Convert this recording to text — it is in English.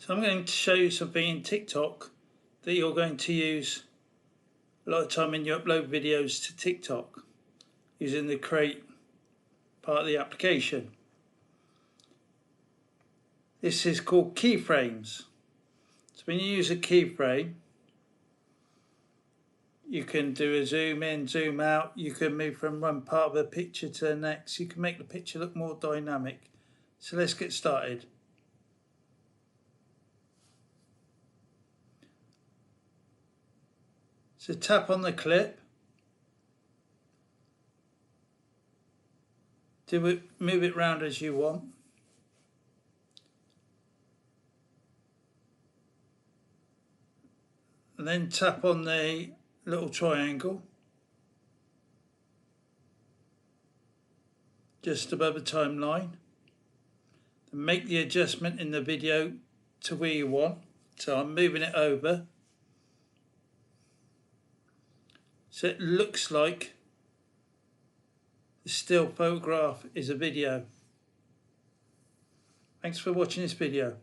So I'm going to show you something in TikTok that you're going to use a lot of time when you upload videos to TikTok using the create part of the application. This is called keyframes. So when you use a keyframe, you can do a zoom in, zoom out, you can move from one part of a picture to the next, you can make the picture look more dynamic. So let's get started. So tap on the clip, move it round as you want. And then tap on the little triangle just above the timeline and make the adjustment in the video to where you want. So I'm moving it over so it looks like the still photograph is a video. Thanks for watching this video.